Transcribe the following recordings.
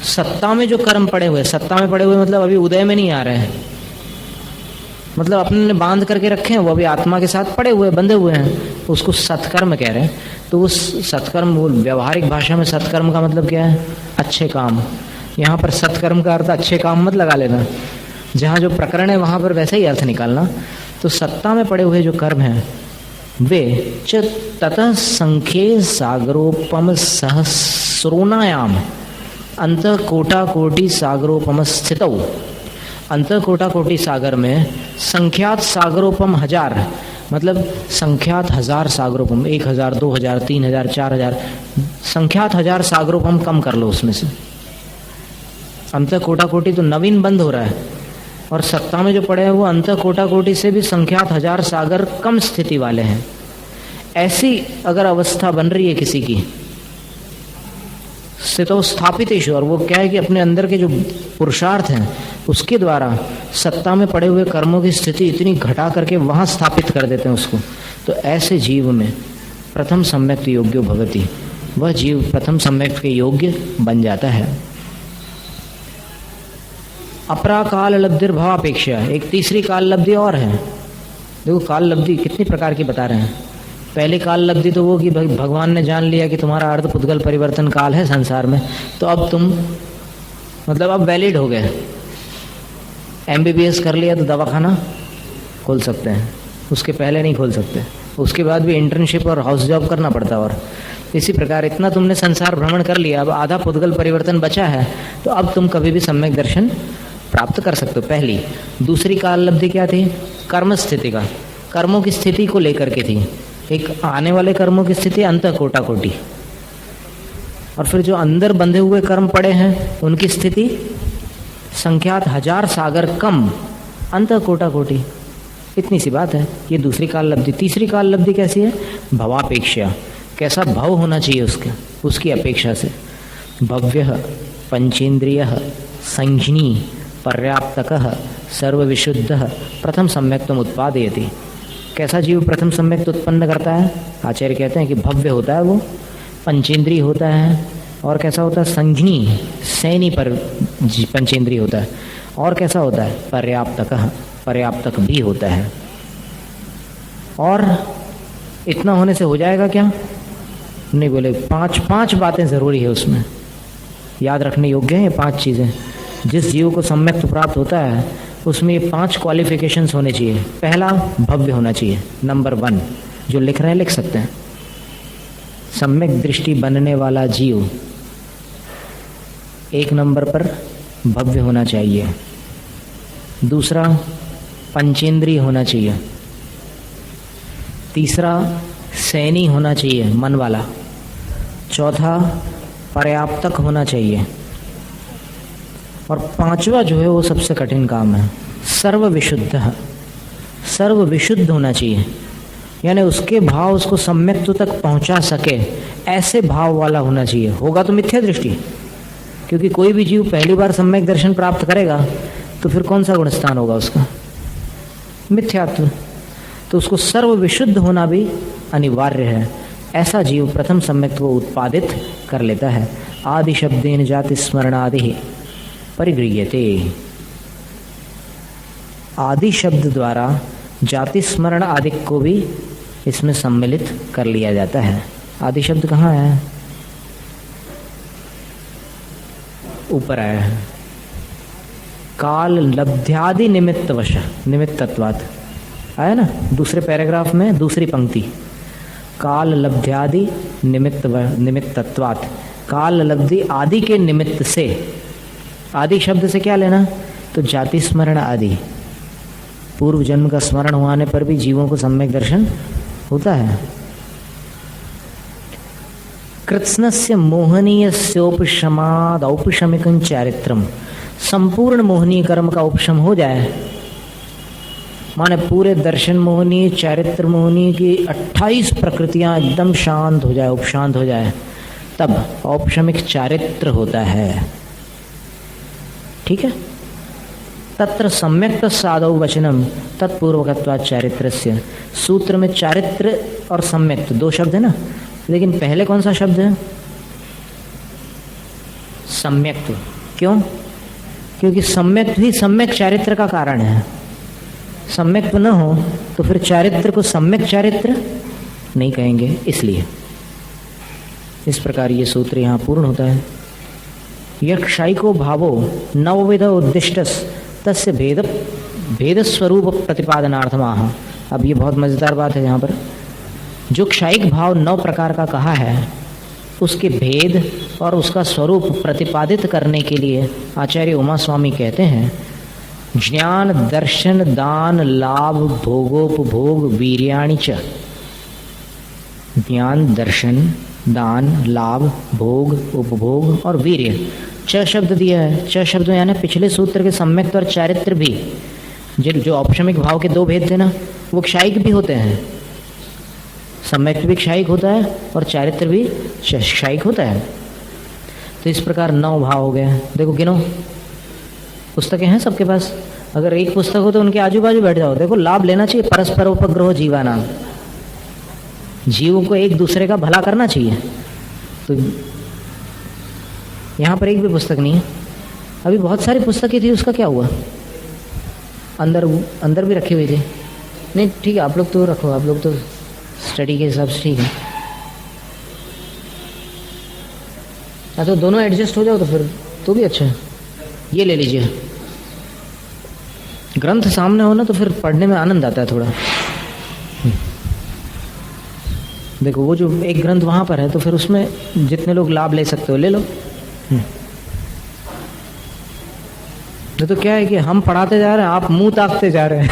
सत्ता में जो कर्म पड़े हुए, सत्ता में पड़े हुए मतलब अभी उदय में नहीं आ रहे हैं, मतलब अपने ने बांध करके रखे हैं, वो अभी आत्मा के साथ पड़े हुए बंधे हुए हैं, तो उसको सत्कर्म कह रहे हैं। तो उस सत्कर्म, वो व्यवहारिक भाषा में सत्कर्म का मतलब क्या है? अच्छे काम। यहाँ पर सत्कर्म का अर्थ अच्छे काम मत लगा लेना, जहाँ जो प्रकरण है वहाँ पर वैसे ही अर्थ निकालना। तो सत्ता में पड़े हुए जो कर्म हैं वे च ततः संख्ये सागरोपम सहस्रोनायाम अंत कोटा कोटि सागरोपम स्थितौ। अंत कोटा कोटि सागर में संख्यात सागरोपम 1000, मतलब संख्यात 1000 सागरोपम, 1000, 2000, 3000, 4000, संख्यात 1000 सागरोपम कम कर लो उसमें से। अंत कोटा कोटि तो नवीन बंद हो रहा है, और सत्ता में जो पड़े हैं वो अंत कोटा कोटि से भी संख्यात 1000 सागर कम स्थिति वाले हैं। ऐसी अगर अवस्था बन रही है किसी की, स्थितो स्थापितेषु, और वो क्या है कि अपने अंदर के जो पुरुषार्थ हैं उसके द्वारा सत्ता में पड़े हुए कर्मों की स्थिति इतनी घटा करके वहां स्थापित कर देते हैं उसको, तो ऐसे जीव में प्रथम सम्यक्त योग्यो भवति, वह जीव प्रथम सम्यक्त के योग्य बन जाता है। अपरा काल लब्धिर्भावापेक्षा, एक तीसरी काल लब्धि और है। देखो काल लब्धि कितनी प्रकार की बता रहे हैं। पहली काल लब्धि तो वो कि भगवान ने जान लिया कि तुम्हारा अर्ध पुद्गल परिवर्तन काल है संसार में, तो अब तुम मतलब अब वैलिड हो गए, MBBS कर लिया तो दवाखाना खोल सकते हैं, उसके पहले नहीं खोल सकते, उसके बाद भी इंटर्नशिप और हाउस जॉब करना पड़ता। और इसी प्रकार इतना तुमने संसार भ्रमण कर लिया, अब आधा पुद्गल परिवर्तन बचा है, तो अब तुम कभी भी सम्यक दर्शन प्राप्त कर सकते हो। पहली। दूसरी काल लब्धि क्या थी? कर्म स्थिति का, कर्मों की स्थिति को लेकर के थी। एक आने वाले कर्मों की स्थिति अंत कोटा कोटि, और फिर जो अंदर बंधे हुए कर्म पड़े हैं उनकी स्थिति संख्यात 1000 सागर कम अंत कोटा कोटि। इतनी सी बात है, ये दूसरी काल लब्धि। तीसरी काल लब्धि कैसी है? भवापेक्षा, कैसा भाव होना चाहिए उसके, उसकी अपेक्षा से। भव्य पंचेन्द्रिय संज्ञी पर्याप्तक सर्वविशुद्ध प्रथम सम्यक्तम उत्पादयति। कैसा जीव प्रथम सम्यक्त उत्पन्न करता है? आचार्य कहते हैं कि भव्य होता है वो, पंचेंद्रिय होता है, और कैसा होता है? संज्ञी, सैनी पर पंचेंद्रिय होता है, और कैसा होता है? पर्याप्तक, पर्याप्तक भी होता है। और इतना होने से हो जाएगा क्या? नहीं बोले, पांच बातें जरूरी है उसमें, याद रखने योग्य है ये 5 चीजें। जिस जीव को सम्यक्त प्राप्त होता है उसमें ये 5 क्वालिफिकेशंस होने चाहिए। पहला, भव्य होना चाहिए, नंबर 1। जो लिख रहे हैं लिख सकते हैं। सम्यक दृष्टि बनने वाला जीव 1 नंबर पर भव्य होना चाहिए। दूसरा, पंचेंद्रिय होना चाहिए। तीसरा, सैनी होना चाहिए, मन वाला। चौथा, पर्याप्तक होना चाहिए। और 5वां जो है वो सबसे कठिन काम है, सर्वविशुद्ध। सर्वविशुद्ध होना चाहिए, यानी उसके भाव उसको सम्यक्त्व तक पहुंचा सके, ऐसे भाव वाला होना चाहिए। होगा तो मिथ्या दृष्टि, क्योंकि कोई भी जीव पहली बार सम्यक दर्शन प्राप्त करेगा तो फिर कौन सा गुणस्थान होगा उसका? मिथ्यात्व। तो उसको सर्वविशुद्ध होना भी अनिवार्य है। ऐसा जीव प्रथम सम्यक्त्व को उत्पादित कर लेता है। आदि शब्देन जाति स्मरणादि परिगृह्यते। आदि शब्द द्वारा जाति स्मरण आदि को भी इसमें सम्मिलित कर लिया जाता है। आदि शब्द कहाँ है? ऊपर आया है। काल लब्ध्यादि निमित्तवश, निमित्तत्वात् आया ना दूसरे पैराग्राफ में, दूसरी पंक्ति। काल लब्ध्यादि निमित्तत्वात्, काल लब्धि आदि के निमित्त से। आदि शब्द से क्या लेना? तो जाति स्मरण आदि, पूर्व जन्म का स्मरण होने पर भी जीवों को सम्यक दर्शन होता है। कृत्स्नस्य मोहनीयस्योपशमाद औपशमिकं चारित्रम, संपूर्ण मोहनीय कर्म का उपशम हो जाए, माने पूरे दर्शन मोहनीय, चारित्र मोहनीय की 28 प्रकृतियां एकदम शांत हो जाए, उपशांत हो जाए, तब औपशमिक चारित्र होता है। ठीक है। तत्र सम्यक्त साधौ वचनम तत्पूर्वकत्वात् चारित्रस्य। सूत्र में चारित्र और सम्यक्त 2 शब्द है ना, लेकिन पहले कौन सा शब्द है? सम्यक्त। क्यों? क्योंकि सम्यक भी सम्यक चारित्र का कारण है। सम्यक न हो तो फिर चारित्र को सम्यक चारित्र नहीं कहेंगे, इसलिए इस प्रकार ये सूत्र यहाँ पूर्ण होता है। यक्षाइको भावो नवविध उद्दिष्टस तस्य भेद स्वरूप प्रतिपादनार्थमाह। अब ये बहुत मजेदार बात है यहाँ पर। जो क्षाइक भाव 9 प्रकार का कहा है, उसके भेद और उसका स्वरूप प्रतिपादित करने के लिए आचार्य उमा स्वामी कहते हैं, ज्ञान दर्शन दान लाभ भोगोपभोग वीर्याणि च। ज्ञान दर्शन दान लाभ भोग उपभोग और वीर्य, च शब्द दिया है। च शब्द यानी पिछले सूत्र के सम्यक और चारित्र भी, जो औपशमिक भाव के 2 भेद थे ना, वो क्षाइक भी होते हैं। सम्यक भी क्षाइक होता है और चारित्र भी क्षाइक होता है। तो इस प्रकार 9 भाव हो गए। देखो गिनो, पुस्तकें हैं सबके पास। अगर एक पुस्तक हो तो उनके आजू बाजू बैठ जाओ। देखो, लाभ लेना चाहिए। परस्पर उपग्रह जीवाना, जीवों को एक दूसरे का भला करना चाहिए। तो यहाँ पर एक भी पुस्तक नहीं है। अभी बहुत सारी पुस्तकें थी, उसका क्या हुआ? अंदर भी रखी हुई थी। नहीं ठीक है, आप लोग तो रखो, आप लोग तो स्टडी के हिसाब से ठीक है। तो दोनों एडजस्ट हो जाओ तो फिर तो भी अच्छा है। ये ले लीजिए। ग्रंथ सामने हो ना तो फिर पढ़ने में आनंद आता है थोड़ा। देखो, वो जो एक ग्रंथ वहां पर है तो फिर उसमें जितने लोग लाभ ले सकते हो ले लो। तो क्या है कि हम पढ़ाते जा रहे हैं, आप मुंह ताकते जा रहे हैं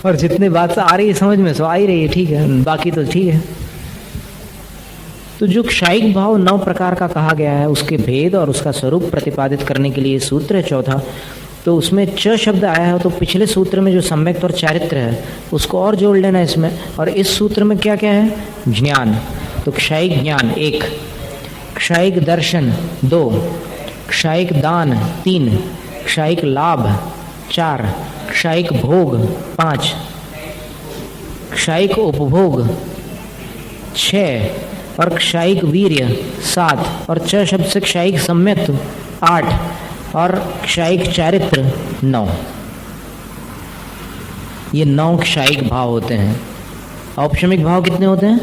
और जितनी बात आ रही है समझ में सो आ ही रही है, ठीक है, बाकी तो ठीक है। तो जो क्षाइक भाव 9 प्रकार का कहा गया है, उसके भेद और उसका स्वरूप प्रतिपादित करने के लिए सूत्र है चौथा। तो उसमें च शब्द आया है, तो पिछले सूत्र में जो सम्यक और चारित्र है उसको और जोड़ लेना इसमें। और इस सूत्र में क्या क्या है? ज्ञान। तो क्षाइक ज्ञान 1, क्षाइक दर्शन 2, क्षाइक दान 3, क्षाइक लाभ 4, क्षाइक भोग 5, क्षाइक उपभोग 6 और क्षाइक वीर्य 7 और च शब्द से क्षाइक सम्यक 8 और क्षाइक चारित्र 9। ये 9 क्षाइक भाव होते हैं। औपशमिक भाव कितने होते हैं?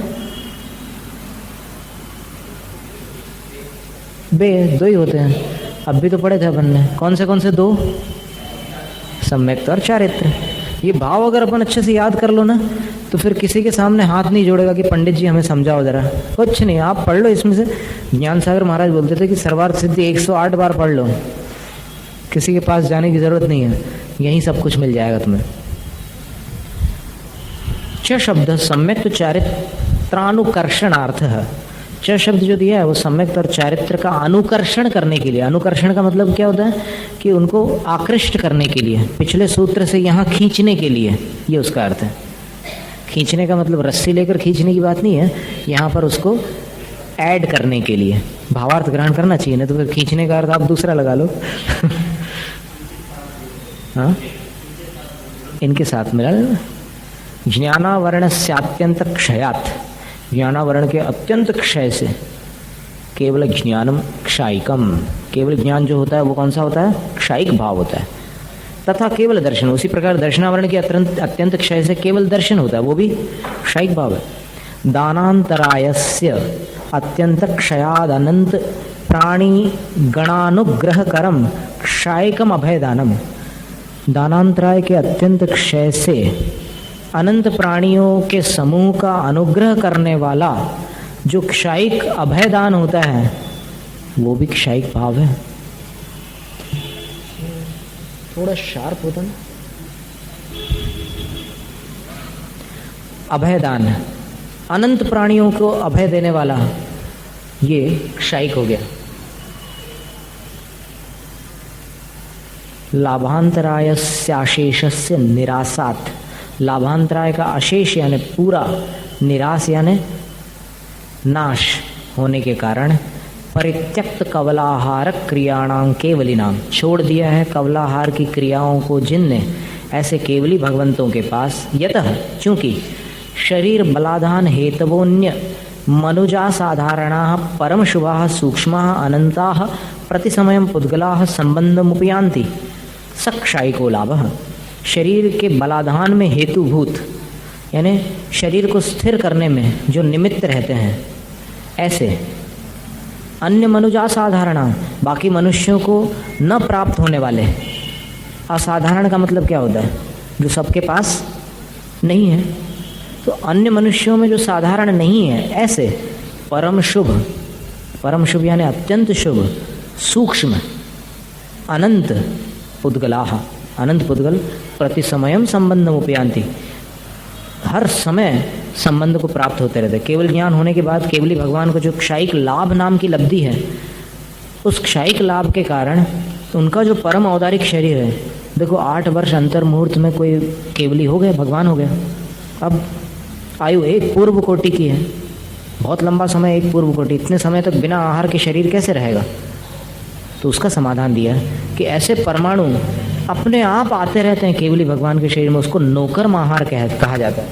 2 ही होते हैं। अब भी तो पढ़े थे अपन ने। कौन से 2? सम्यक और चारित्र। ये भाव अगर अपन अच्छे से याद कर लो ना तो फिर किसी के सामने हाथ नहीं जोड़ेगा कि पंडित जी हमें समझाओ जरा। कुछ नहीं, आप पढ़ लो इसमें से। ज्ञान सागर महाराज बोलते थे कि सर्वार्थ सिद्धि 108 बार पढ़ लो, किसी के पास जाने की जरूरत नहीं है, यहीं सब कुछ मिल जाएगा तुम्हें। च शब्द सम्यक चारित्रानुकर्षणार्थ है। च शब्द जो दिया है वो सम्यक और चारित्र का अनुकर्षण करने के लिए। अनुकर्षण का मतलब क्या होता है? कि उनको आकृष्ट करने के लिए, पिछले सूत्र से यहाँ खींचने के लिए, ये उसका अर्थ है। खींचने का मतलब रस्सी लेकर खींचने की बात नहीं है, यहाँ पर उसको ऐड करने के लिए। भावार्थ ग्रहण करना चाहिए, नहीं तो फिर खींचने का अर्थ आप दूसरा लगा लो। हाँ, इनके साथ मिला लेना। ज्ञानावरण से अत्यंत क्षयात, ज्ञानावरण के अत्यंत क्षय से केवल ज्ञानम क्षाइकम, केवल ज्ञान जो होता है वो कौन सा होता है? क्षाइक भाव होता है। तथा केवल दर्शन, उसी प्रकार दर्शनावरण के अत्यंत क्षय से केवल दर्शन होता है, वो भी क्षाइक भाव है। दानांतरायस्य अत्यंत क्षयाद अनंत प्राणी गणानुग्रह करम क्षाइकम अभयदानम। दानांतराय के अत्यंत क्षय से अनंत प्राणियों के समूह का अनुग्रह करने वाला जो क्षाइक अभयदान होता है वो भी क्षाइक भाव है। थोड़ा शार्प होता ना। अभयदान, अनंत प्राणियों को अभय देने वाला, ये क्षाइक हो गया। लाभांतरायस्याशेषस्य निरासात, लाभांतराय का अशेष यानी पूरा, निराश यानी नाश होने के कारण परित्यक्त कवलाहार क्रियाणां केवलिनाम, छोड़ दिया है कवलाहार की क्रियाओं को जिनने, ऐसे केवली भगवंतों के पास। यतः, चूंकि शरीर बलाधान हेतवोन्य मनुजा साधारणाः परम शुभाः सूक्ष्माः अनन्ताः प्रतिसमयं पुद्गलाः संबंधमुपयान्ति स क्षायिको लाभः। शरीर के बलाधान में हेतुभूत यानी शरीर को स्थिर करने में जो निमित्त रहते हैं, ऐसे अन्य मनुजा साधारण, बाकी मनुष्यों को न प्राप्त होने वाले। असाधारण का मतलब क्या होता है? जो सबके पास नहीं है। तो अन्य मनुष्यों में जो साधारण नहीं है, ऐसे परम शुभ यानी अत्यंत शुभ, सूक्ष्म, अनंत पुद्गलाः, अनंत पुद्गल प्रति समयम संबंधम उपयान्ति, हर समय संबंध को प्राप्त होते रहते। केवल ज्ञान होने के बाद केवली भगवान को जो क्षायिक लाभ नाम की लब्धि है, उस क्षायिक लाभ के कारण उनका जो परम औदारिक शरीर है, देखो 8 वर्ष अंतर मुहूर्त में कोई केवली हो गए, भगवान हो गया। अब आयु एक पूर्व कोटि की है, बहुत लंबा समय एक पूर्व कोटि, इतने समय तक बिना आहार के शरीर कैसे रहेगा? तो उसका समाधान दिया कि ऐसे परमाणु अपने आप आते रहते हैं केवली भगवान के शरीर में, उसको नौकर महार कहा जाता है।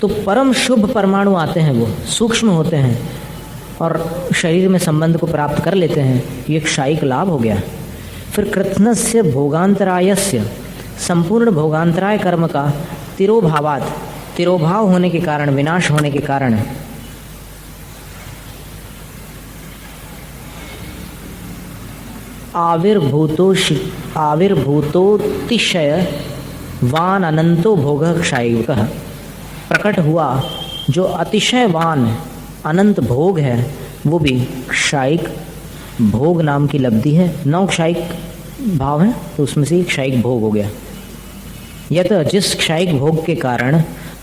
तो परम शुभ परमाणु आते हैं, वो सूक्ष्म होते हैं और शरीर में संबंध को प्राप्त कर लेते हैं। ये क्षायिक लाभ हो गया। फिर कृत्स्नस्य भोगांतरायस्य, संपूर्ण भोगांतराय कर्म का तिरोभावात, तिरोभाव होने के कारण, विनाश होने के कारण आविर्भूतोतिशय वान अनंतो भोग क्षायिक, प्रकट हुआ जो अतिशयवान अनंत भोग है, वो भी क्षायिक भोग नाम की लब्धि है। 9 क्षायिक भाव है, तो उसमें से क्षायिक भोग हो गया। यत जिस क्षायिक भोग के कारण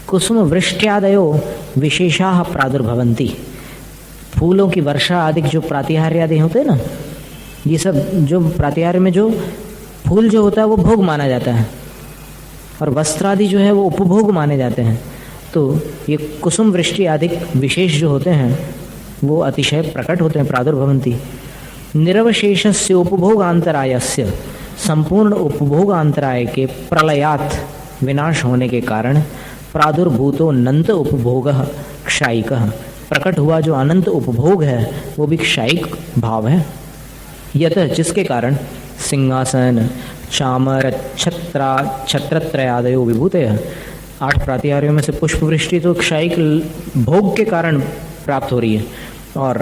कुसुम वृष्ट्यादयो विशेषाः प्रादुर्भवन्ति, फूलों की वर्षा आदि जो प्रातिहार्य आदि होते हैं ना, ये सब जो प्रातिहार्य में जो फूल जो होता है वो भोग माना जाता है, और वस्त्र आदि जो है वो उपभोग माने जाते हैं। तो ये कुसुम वृष्टि आदि विशेष जो होते हैं वो अतिशय प्रकट होते हैं, प्रादुर्भवन्ति। निरवशेषस्य उपभोगांतरायस्य, संपूर्ण उपभोगांतराय के प्रलयात, विनाश होने के कारण प्रादुर्भूतो अनंत उपभोगः क्षायिकः, प्रकट हुआ जो अनंत उपभोग है वो भी क्षायिक भाव है। यत जिसके कारण सिंहासन चामर छत्रत्रयादयो विभूतयः, 8 प्रातिहार्यों में से पुष्पवृष्टि तो क्षायिक भोग के कारण प्राप्त हो रही है, और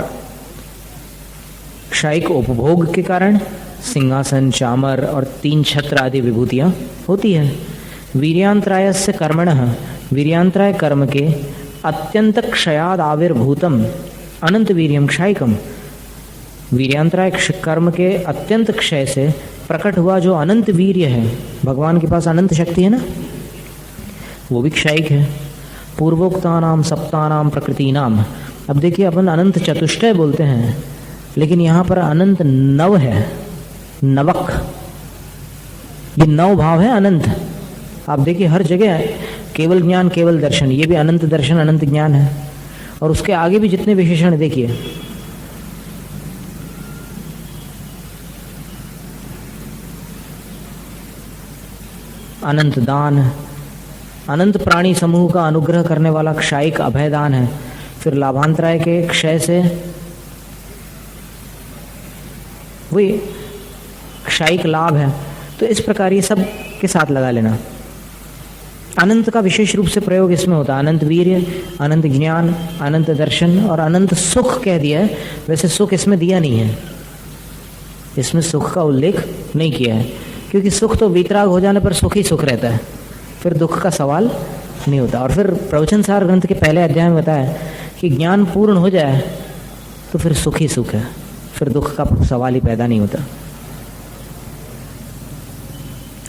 क्षायिक उपभोग के कारण सिंहासन चामर और 3 छत्र आदि विभूतियाँ होती है। वीर्यांतरायस्य कर्मणः, वीर्यांतराय कर्म के अत्यंत क्षयाद आविर्भूतम अनंत वीर्यम क्षायिकम, वीर्यांतराय कर्म के अत्यंत क्षय से प्रकट हुआ जो अनंत वीर्य है, भगवान के पास अनंत शक्ति है ना, वो भी क्षायिक है। पूर्वोक्तानाम सप्तानाम प्रकृतिनाम, अब देखिए अपन अनंत चतुष्टय बोलते हैं, लेकिन यहाँ पर अनंत नव है, नवक, ये 9 भाव है अनंत। आप देखिए हर जगह केवल ज्ञान केवल दर्शन, ये भी अनंत दर्शन अनंत ज्ञान है, और उसके आगे भी जितने विशेषण देखिए, अनंत दान, अनंत प्राणी समूह का अनुग्रह करने वाला क्षायिक अभयदान है। फिर लाभांतराय के क्षय से वही क्षायिक लाभ है। तो इस प्रकार ये सब के साथ लगा लेना। अनंत का विशेष रूप से प्रयोग इसमें होता है, अनंत वीर्य, अनंत ज्ञान, अनंत दर्शन और अनंत सुख कह दिया है। वैसे सुख इसमें दिया नहीं है, इसमें सुख का उल्लेख नहीं किया है, क्योंकि सुख तो वीतराग हो जाने पर सुख ही सुख रहता है, फिर दुख का सवाल नहीं होता। और फिर प्रवचन सार ग्रंथ के पहले अध्याय में बताया कि ज्ञान पूर्ण हो जाए तो फिर सुख ही सुख है, फिर दुख का सवाल ही पैदा नहीं होता।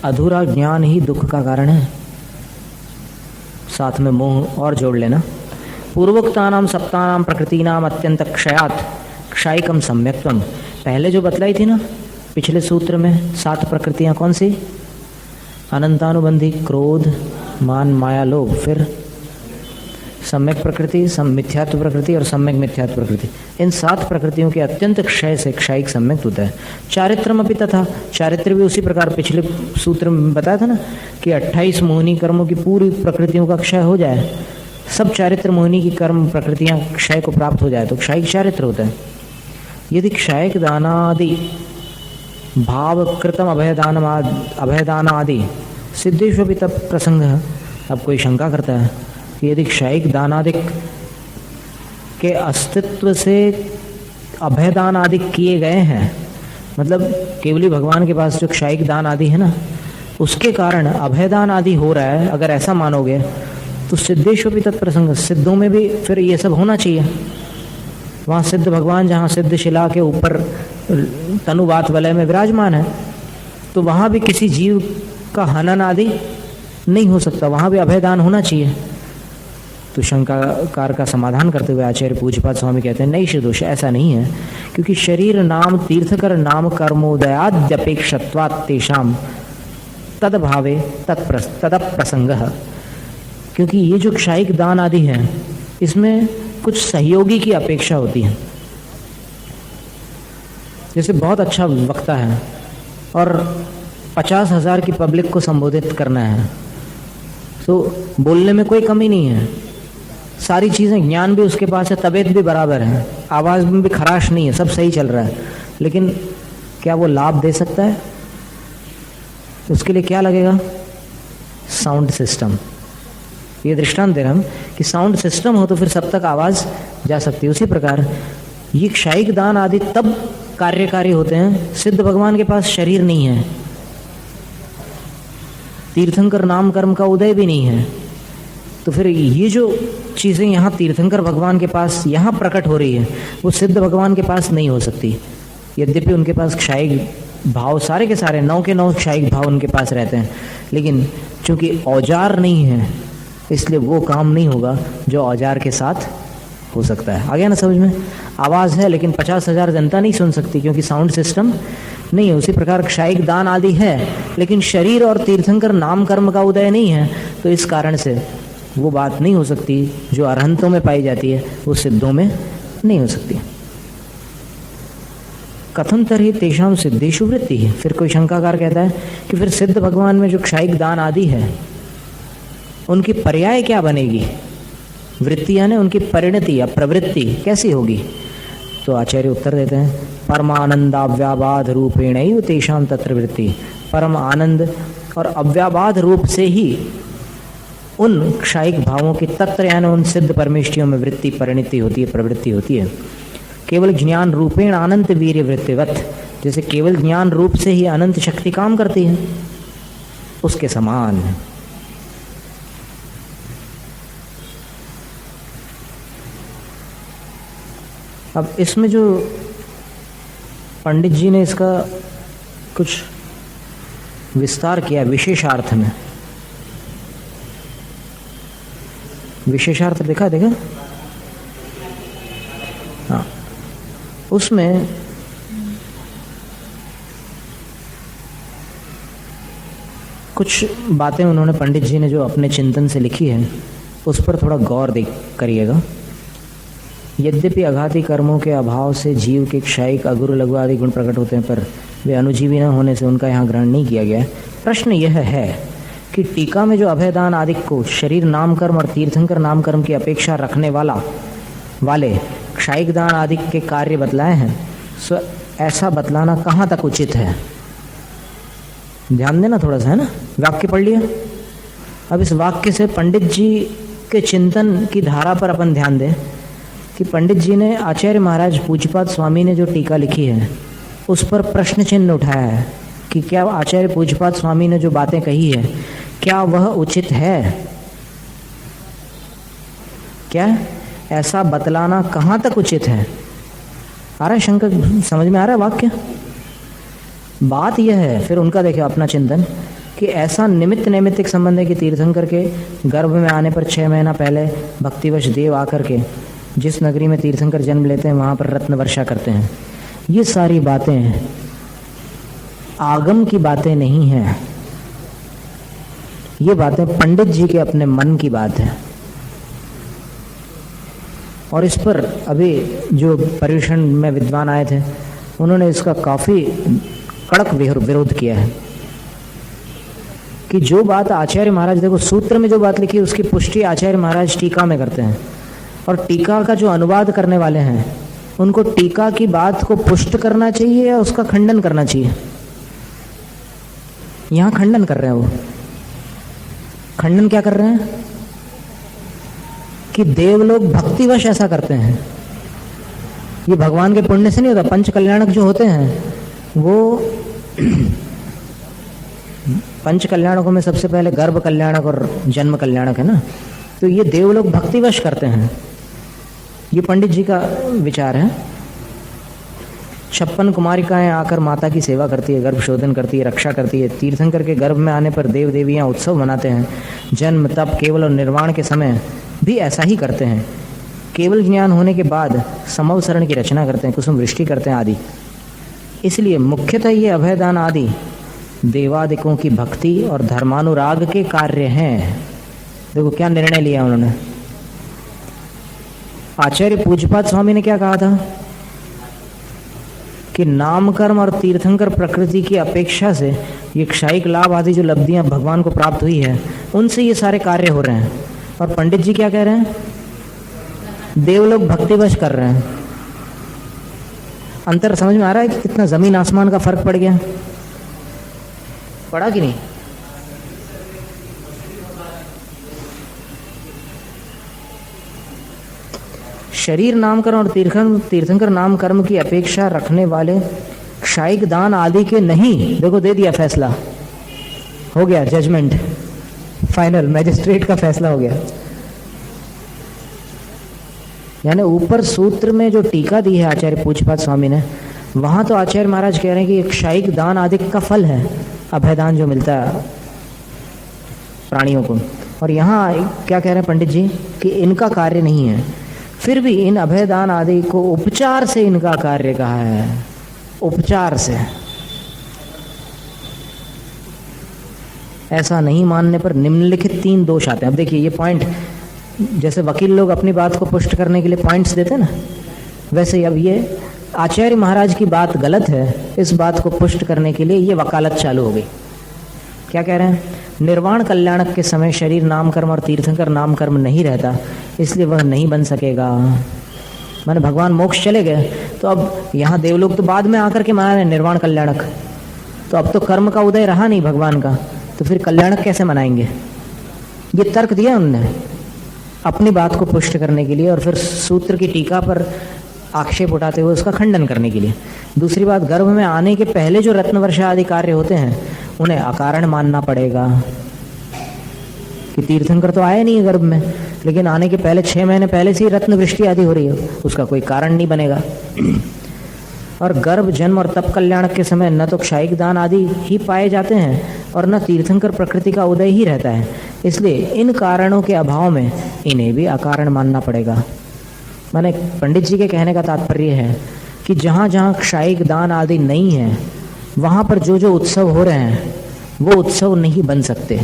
अधूरा ज्ञान ही दुख का कारण है। साथ में मोह और जोड़ लेना। पूर्वोक्तानाम सप्तानाम प्रकृतिनाम अत्यंत क्षयात क्षायिकम सम्यक्त्वम, पहले जो बतलाई थी ना पिछले सूत्र में 7 प्रकृतियां, कौन सी? अनंतानुबंधी क्रोध मान माया लोभ, फिर सम्यक प्रकृति, मिथ्यात्व प्रकृति और सम्यक मिथ्यात्व प्रकृति, इन 7 प्रकृतियों के अत्यंत क्षय से क्षयिक सम्यक होता है। चारित्रम अपि तथा, चारित्र भी उसी प्रकार पिछले सूत्र में बताया था ना कि 28 मोहिनी कर्मों की पूरी प्रकृतियों का क्षय हो जाए, सब चारित्र मोहिनी की कर्म प्रकृतियां क्षय को प्राप्त हो जाए तो क्षयिक चारित्र होता है। यदि क्षयिक दानादि भाव कृतम अभयदान आदि सिद्धेषु भी तब प्रसंग है। अब कोई शंका करता है कि यदि क्षयिक दानादिक के अस्तित्व से अभयदान आदि किए गए हैं, मतलब केवली भगवान के पास जो क्षयिक दान आदि है ना, उसके कारण अभयदान आदि हो रहा है, अगर ऐसा मानोगे तो सिद्धेश्वर भी तत्प्रसंग, सिद्धों में भी फिर ये सब होना चाहिए। वहाँ सिद्ध भगवान जहाँ सिद्ध शिला के ऊपर तनुवात वलय में विराजमान है, तो वहाँ भी किसी जीव का हनन आदि नहीं हो सकता, वहाँ भी अभयदान होना चाहिए। तो शंकाकार का समाधान करते हुए आचार्य पूज्यपाद स्वामी कहते हैं नहीं शिदोष, ऐसा नहीं है, क्योंकि शरीर नाम तीर्थकर नाम कर्मोदयाद्यपेक्षत्वात् तेषाम तदभावे तदप्रसंगः। क्योंकि ये जो क्षयिक दान आदि हैं, इसमें कुछ सहयोगी की अपेक्षा होती है। जैसे बहुत अच्छा वक्ता है और 50,000 की पब्लिक को संबोधित करना है, तो बोलने में कोई कमी नहीं है, सारी चीज़ें, ज्ञान भी उसके पास है, तबीयत भी बराबर है, आवाज़ में भी खराश नहीं है, सब सही चल रहा है, लेकिन क्या वो लाभ दे सकता है? उसके लिए क्या लगेगा? Sound system. ये दृष्टांत दे रहे हम कि साउंड सिस्टम हो तो फिर सब तक आवाज़ जा सकती है। उसी प्रकार ये क्षयिक दान आदि तब कार्यकारी होते हैं, सिद्ध भगवान के पास शरीर नहीं है, तीर्थंकर नाम कर्म का उदय भी नहीं है, तो फिर ये जो चीज़ें यहाँ तीर्थंकर भगवान के पास यहाँ प्रकट हो रही है, वो सिद्ध भगवान के पास नहीं हो सकती। यद्यपि उनके पास क्षयिक भाव सारे के सारे 9 के 9 क्षयिक भाव उनके पास रहते हैं, लेकिन चूंकि औजार नहीं है इसलिए वो काम नहीं होगा जो औजार के साथ हो सकता है। आ गया ना समझ में? आवाज़ है लेकिन 50,000 जनता नहीं सुन सकती क्योंकि साउंड सिस्टम नहीं है। उसी प्रकार क्षयिक दान आदि है लेकिन शरीर और तीर्थंकर नाम कर्म का उदय नहीं है, तो इस कारण से वो बात नहीं हो सकती जो अरहंतों में पाई जाती है, वो सिद्धों में नहीं हो सकती। कथम तरह तेषाम सिद्धेषु वृत्ति है। फिर कोई शंकाकार कहता है कि फिर सिद्ध भगवान में जो क्षयिक दान आदि है उनकी पर्याय क्या बनेगी? वृत्ति यानी उनकी परिणति या प्रवृत्ति कैसी होगी? तो आचार्य उत्तर देते हैं परमानंदाव्याबाध रूपेण तेषाम तत्र वृत्ति। परम आनंद और अव्याबाध रूप से ही उन क्षयिक भावों की तत्र यानी उन सिद्ध परमेष्ठियों में वृत्ति परिणति होती है, प्रवृत्ति होती है। केवल ज्ञान रूपेण अनंत वीर्य वृत्तिवत, जैसे केवल ज्ञान रूप से ही अनंत शक्ति काम करती है, उसके समान है। अब इसमें जो पंडित जी ने इसका कुछ विस्तार किया विशेषार्थ में, विशेषार्थ देखा हाँ, उसमें कुछ बातें उन्होंने पंडित जी ने जो अपने चिंतन से लिखी है उस पर थोड़ा गौर करिएगा। यद्यपि आघाती कर्मों के अभाव से जीव के क्षयिक अगुरु लघु आदि गुण प्रकट होते हैं, पर वे अनुजीवी न होने से उनका यहाँ ग्रहण नहीं किया गया है। प्रश्न यह है कि टीका में जो अभयदान आदि को शरीर नाम कर्म और तीर्थंकर नाम कर्म की अपेक्षा रखने वाले क्षयिक दान आदि के कार्य बतलाए हैं, सो ऐसा बतलाना कहाँ तक उचित है? ध्यान देना थोड़ा सा, है ना? वाक्य पढ़ लिया। अब इस वाक्य से पंडित जी के चिंतन की धारा पर अपन ध्यान दें कि पंडित जी ने आचार्य महाराज पूज्यपाद स्वामी ने जो टीका लिखी है उस पर प्रश्न चिन्ह उठाया है कि क्या आचार्य पूज्यपाद स्वामी ने जो बातें कही है क्या वह उचित है? क्या ऐसा बतलाना कहाँ तक उचित है? आ रहा है शंकर? समझ में आ रहा है वाक्य? बात यह है, फिर उनका देखिए अपना चिंतन, कि ऐसा निमित्त नैमित्तिक संबंध है कि तीर्थंकर के गर्भ में आने पर 6 महीना पहले भक्तिवश देव आकर के जिस नगरी में तीर्थंकर जन्म लेते हैं वहाँ पर रत्न वर्षा करते हैं। ये सारी बातें आगम की बातें नहीं हैं, ये बातें पंडित जी के अपने मन की बात है। और इस पर अभी जो पर्यूषण में विद्वान आए थे उन्होंने इसका काफ़ी कड़क विरोध किया है कि जो बात आचार्य महाराज, देखो सूत्र में जो बात लिखी है उसकी पुष्टि आचार्य महाराज टीका में करते हैं, और टीका का जो अनुवाद करने वाले हैं उनको टीका की बात को पुष्ट करना चाहिए या उसका खंडन करना चाहिए। यहां खंडन कर रहे हैं वो। खंडन क्या कर रहे हैं कि देवलोग भक्तिवश ऐसा करते हैं, ये भगवान के पुण्य से नहीं होता। पंच कल्याणक जो होते हैं वो पंच कल्याणकों में सबसे पहले गर्भ कल्याणक और जन्म कल्याणक है ना, तो ये देवलोग भक्तिवश करते हैं। ये पंडित जी का विचार है। 56 कुमारिकाएं आकर माता की सेवा करती है, गर्भ शोधन करती है, रक्षा करती है। तीर्थंकर के गर्भ में आने पर देव देवियां उत्सव मनाते हैं। जन्म, तप, केवल और निर्वाण के समय भी ऐसा ही करते हैं। केवल ज्ञान होने के बाद समवसरण की रचना करते हैं, कुसुम वृष्टि करते हैं आदि। इसलिए मुख्यतः ये अभयदान आदि देवादिकों की भक्ति और धर्मानुराग के कार्य हैं। देखो क्या निर्णय लिया उन्होंने। आचार्य पूज्यपाद स्वामी ने क्या कहा था कि नामकर्म और तीर्थंकर प्रकृति की अपेक्षा से ये क्षायिक लाभ आदि जो लब्धियां भगवान को प्राप्त हुई है उनसे ये सारे कार्य हो रहे हैं। और पंडित जी क्या कह रहे हैं, देवलोग भक्तिवश कर रहे हैं। अंतर समझ में आ रहा है कि कितना जमीन आसमान का फर्क पड़ गया? पड़ा कि नहीं? शरीर नामकर्म और तीर्थंकर नाम कर्म की अपेक्षा रखने वाले क्षायिक दान आदि के नहीं। देखो दे दिया फैसला, हो गया जजमेंट फाइनल, मैजिस्ट्रेट का फैसला हो गया। यानी ऊपर सूत्र में जो टीका दी है आचार्य पूज्यपाद स्वामी ने, वहां तो आचार्य महाराज कह रहे हैं कि एक क्षायिक दान आदि का फल है अभयदान जो मिलता है प्राणियों को, और यहाँ क्या कह रहे हैं पंडित जी कि इनका कार्य नहीं है। फिर भी इन अभयदान आदि को उपचार से इनका कार्य कहा है, उपचार से। ऐसा नहीं मानने पर निम्नलिखित 3 दोष आते हैं। अब देखिए ये पॉइंट, जैसे वकील लोग अपनी बात को पुष्ट करने के लिए पॉइंट्स देते हैं ना, वैसे ही अब ये आचार्य महाराज की बात गलत है, इस बात को पुष्ट करने के लिए ये वकालत चालू हो गई। क्या कह रहे हैं, निर्वाण कल्याणक के समय शरीर नामकर्म और तीर्थंकर नामकर्म नहीं रहता, इसलिए वह नहीं बन सकेगा। माने भगवान मोक्ष चले गए तो अब यहाँ देवलोग तो बाद में आकर के मना रहे निर्वाण कल्याणक, तो अब तो कर्म का उदय रहा नहीं भगवान का, तो फिर कल्याणक कैसे मनाएंगे? ये तर्क दिया उन्होंने अपनी बात को पुष्ट करने के लिए, और फिर सूत्र की टीका पर आक्षेप उठाते हुए उसका खंडन करने के लिए। दूसरी बात, गर्भ में आने के पहले जो रत्नवर्षा आदि कार्य होते हैं उन्हें अकारण मानना पड़ेगा कि तीर्थंकर तो आए नहीं है गर्भ में, लेकिन आने के पहले 6 महीने पहले से ही रत्न वृष्टि आदि हो रही है, उसका कोई कारण नहीं बनेगा। और गर्भ, जन्म और तप कल्याणक के समय न तो क्षायिक दान आदि ही पाए जाते हैं और न तीर्थंकर प्रकृति का उदय ही रहता है, इसलिए इन कारणों के अभाव में इन्हें भी अकारण मानना पड़ेगा। माने पंडित जी के कहने का तात्पर्य है कि जहाँ जहाँ क्षायिक दान आदि नहीं है वहाँ पर जो जो उत्सव हो रहे हैं वो उत्सव नहीं बन सकते।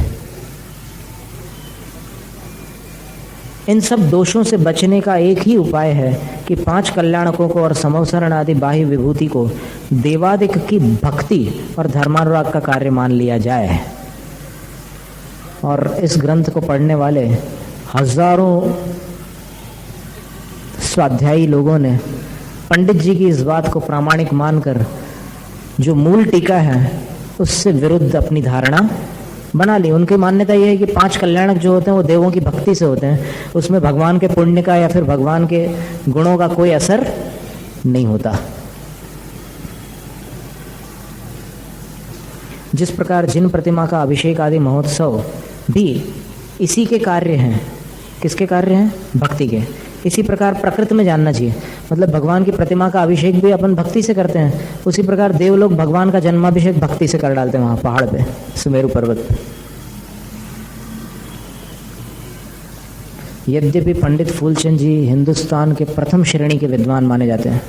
इन सब दोषों से बचने का एक ही उपाय है कि 5 कल्याणकों को और समवसरण आदि बाह्य विभूति को देवादिक की भक्ति और धर्मानुराग का कार्य मान लिया जाए। और इस ग्रंथ को पढ़ने वाले हजारों स्वाध्यायी लोगों ने पंडित जी की इस बात को प्रामाणिक मानकर जो मूल टीका है उससे विरुद्ध अपनी धारणा बना ली। उनकी मान्यता यह है कि 5 कल्याणक जो होते हैं वो देवों की भक्ति से होते हैं, उसमें भगवान के पुण्य का या फिर भगवान के गुणों का कोई असर नहीं होता। जिस प्रकार जिन प्रतिमा का अभिषेक आदि महोत्सव भी इसी के कार्य हैं, किसके कार्य हैं? भक्ति के। इसी प्रकार प्रकृति में जानना चाहिए, मतलब भगवान की प्रतिमा का अभिषेक भी अपन भक्ति से करते हैं, उसी प्रकार देव लोग भगवान का जन्माभिषेक भक्ति से कर डालते हैं वहां पहाड़ पे, सुमेरु पर्वत पे। यद्यपि पंडित फूलचंद जी हिंदुस्तान के प्रथम श्रेणी के विद्वान माने जाते हैं,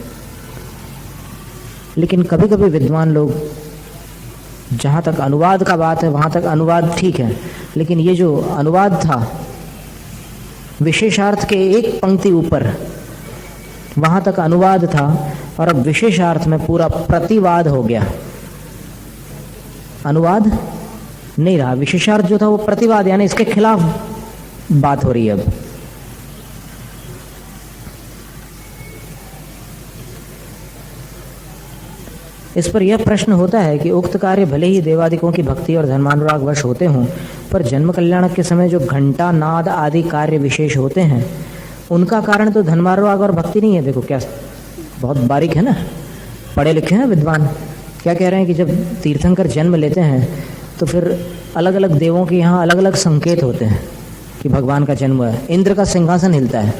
लेकिन कभी कभी विद्वान लोग, जहाँ तक अनुवाद का बात है वहाँ तक अनुवाद ठीक है, लेकिन ये जो अनुवाद था विशेषार्थ के एक पंक्ति ऊपर वहां तक अनुवाद था और अब विशेषार्थ में पूरा प्रतिवाद हो गया। अनुवाद नहीं रहा, विशेषार्थ जो था वो प्रतिवाद, यानी इसके खिलाफ बात हो रही है। अब इस पर यह प्रश्न होता है कि उक्त कार्य भले ही देवादिकों की भक्ति और धर्मानुराग वश होते हों, पर जन्म कल्याण के समय जो घंटा नाद आदि कार्य विशेष होते हैं उनका कारण तो धर्मानुराग और भक्ति नहीं है। देखो क्या बहुत बारीक है ना, पढ़े लिखे हैं विद्वान। क्या कह रहे हैं कि जब तीर्थंकर जन्म लेते हैं तो फिर अलग अलग देवों के यहाँ अलग अलग संकेत होते हैं कि भगवान का जन्म हुआ है। इंद्र का सिंहासन हिलता है,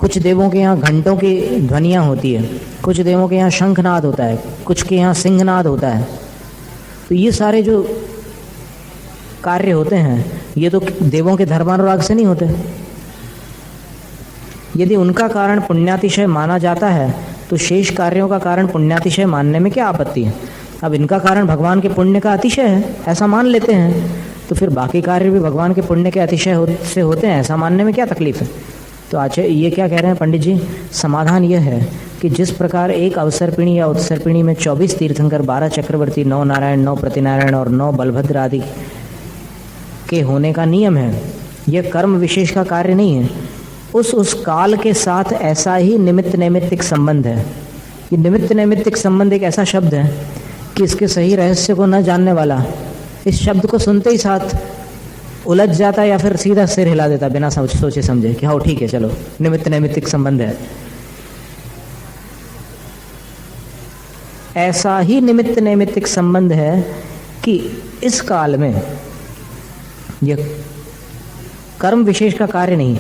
कुछ देवों के यहाँ घंटों की ध्वनियाँ होती है, कुछ देवों के यहाँ शंखनाद होता है, कुछ के यहाँ सिंहनाद होता है। तो ये सारे जो कार्य होते हैं ये तो देवों के धर्मानुराग से नहीं होते। यदि उनका कारण पुण्यातिशय माना जाता है तो शेष कार्यों का कारण पुण्यातिशय मानने में क्या आपत्ति है। अब इनका कारण भगवान के पुण्य का अतिशय है ऐसा मान लेते हैं, तो फिर बाकी कार्य भी भगवान के पुण्य के अतिशय से होते हैं ऐसा मानने में क्या तकलीफ है। तो अच्छा ये क्या कह रहे हैं पंडित जी, समाधान यह है कि जिस प्रकार एक अवसर्पिणी या उत्सर्पिणी में 24 तीर्थंकर, 12 चक्रवर्ती, 9 नारायण, 9 प्रतिनारायण और 9 बलभद्र आदि के होने का नियम है, यह कर्म विशेष का कार्य नहीं है। उस काल के साथ ऐसा ही निमित्त नैमित्तिक संबंध है। ये निमित्त नैमित्तिक संबंध एक ऐसा शब्द है कि इसके सही रहस्य को न जानने वाला इस शब्द को सुनते ही साथ उलझ जाता या फिर सीधा सिर हिला देता बिना सोचे समझे कि हाँ ठीक है चलो निमित्त नैमित्तिक संबंध है। ऐसा ही निमित्त नैमित्तिक संबंध है कि इस काल में यह कर्म विशेष का कार्य नहीं,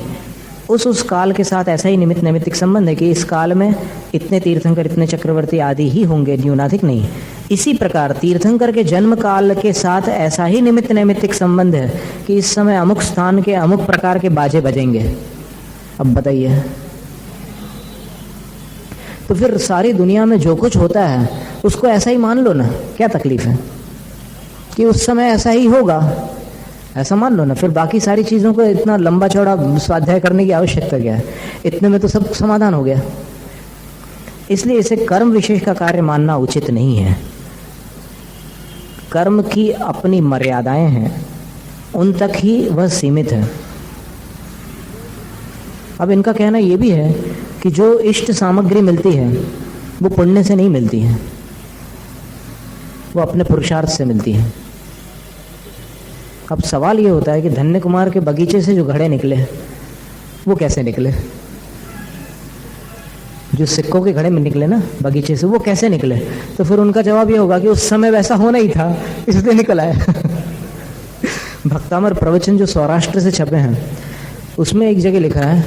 उस काल के साथ ऐसा ही निमित्त नैमित्तिक संबंध है कि इस काल में इतने तीर्थंकर, इतने चक्रवर्ती आदि ही होंगे, न्यूनाधिक नहीं। इसी प्रकार तीर्थंकर के जन्म काल के साथ ऐसा ही निमित्त नैमित्तिक संबंध है कि इस समय अमुक स्थान के अमुक प्रकार के बाजे बजेंगे। अब बताइए, तो फिर सारी दुनिया में जो कुछ होता है उसको ऐसा ही मान लो ना, क्या तकलीफ है कि उस समय ऐसा ही होगा, ऐसा मान लो ना। फिर बाकी सारी चीज़ों को इतना लंबा चौड़ा स्वाध्याय करने की आवश्यकता क्या है, इतने में तो सब समाधान हो गया। इसलिए इसे कर्म विशेष का कार्य मानना उचित नहीं है। कर्म की अपनी मर्यादाएं हैं, उन तक ही वह सीमित है। अब इनका कहना यह भी है कि जो इष्ट सामग्री मिलती है वो पुण्य से नहीं मिलती है, वो अपने पुरुषार्थ से मिलती है। अब सवाल ये होता है कि धन्य कुमार के बगीचे से जो घड़े निकले वो कैसे निकले, जो सिक्कों के घड़े में निकले ना बगीचे से, वो कैसे निकले। तो फिर उनका जवाब ये होगा कि उस समय वैसा होना ही था इसलिए निकल आया। भक्तामर प्रवचन जो सौराष्ट्र से छपे हैं उसमें एक जगह लिखा है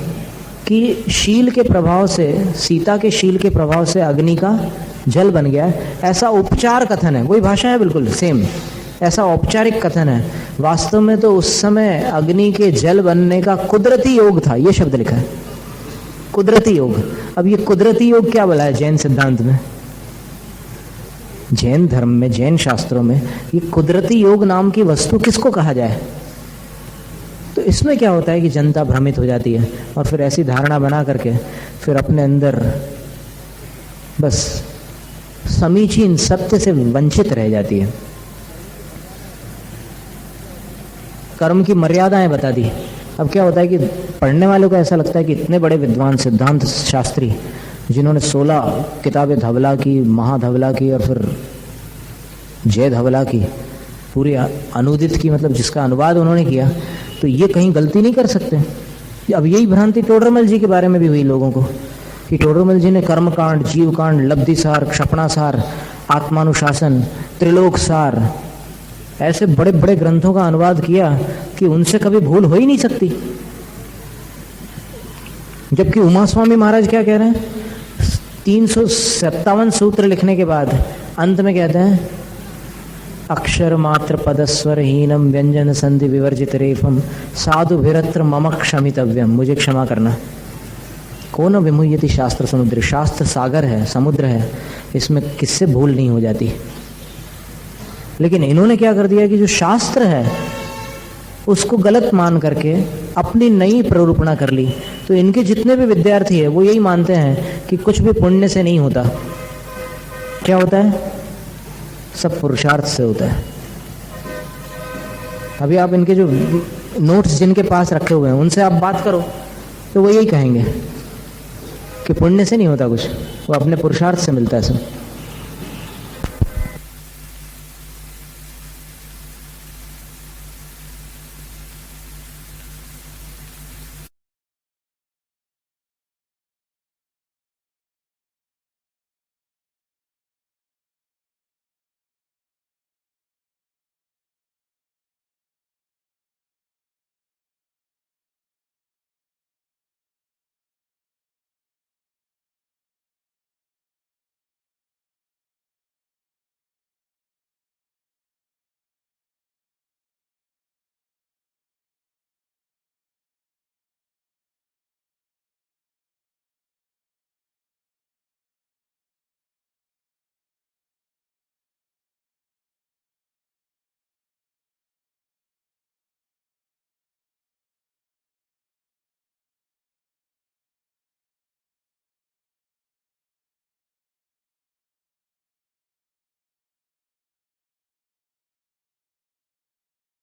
कि शील के प्रभाव से, सीता के शील के प्रभाव से अग्नि का जल बन गया। ऐसा उपचार कथन है, वही भाषा है बिल्कुल सेम, ऐसा औपचारिक कथन है। वास्तव में तो उस समय अग्नि के जल बनने का कुदरती योग था, ये शब्द लिखा है, कुदरती योग। अब ये कुदरती योग क्या बोला है जैन सिद्धांत में, जैन धर्म में, जैन शास्त्रों में ये कुदरती योग नाम की वस्तु किसको कहा जाए। तो इसमें क्या होता है कि जनता भ्रमित हो जाती है और फिर ऐसी धारणा बना करके फिर अपने अंदर बस समीचीन सत्य से वंचित रह जाती है। कर्म की मर्यादाएं बता दी। अब क्या होता है कि पढ़ने वालों को ऐसा लगता है कि इतने बड़े विद्वान सिद्धांत शास्त्री जिन्होंने 16 किताबें धवला की, महाधवला की और फिर जय धवला की, पूरी अनुदित की, मतलब जिसका अनुवाद उन्होंने किया, तो ये कहीं गलती नहीं कर सकते। अब यही भ्रांति टोडरमल जी के बारे में भी हुई लोगों को कि टोडरमल जी ने कर्मकांड, जीवकांड, लब्धिसार, क्षपणासार, आत्मानुशासन, त्रिलोकसार, ऐसे बड़े बड़े ग्रंथों का अनुवाद किया कि उनसे कभी भूल हो ही नहीं सकती। जबकि उमा स्वामी महाराज क्या कह रहे हैं, 357 सूत्र लिखने के बाद अंत में कहते हैं अक्षर मात्र पदस्वर हीनम व्यंजन संधि विवर्जित रेफम साधु भिरत्र मम क्षमितव्यम, मुझे क्षमा करना। कौन विमुह्यति शास्त्र समुद्र, शास्त्र सागर है, समुद्र है, इसमें किससे भूल नहीं हो जाती। लेकिन इन्होंने क्या कर दिया कि जो शास्त्र है उसको गलत मान करके अपनी नई प्ररूपणा कर ली। तो इनके जितने भी विद्यार्थी है वो यही मानते हैं कि कुछ भी पुण्य से नहीं होता। क्या होता है? सब पुरुषार्थ से होता है। अभी आप इनके जो नोट्स जिनके पास रखे हुए हैं उनसे आप बात करो तो वो यही कहेंगे कि पुण्य से नहीं होता कुछ, वो अपने पुरुषार्थ से मिलता है सब।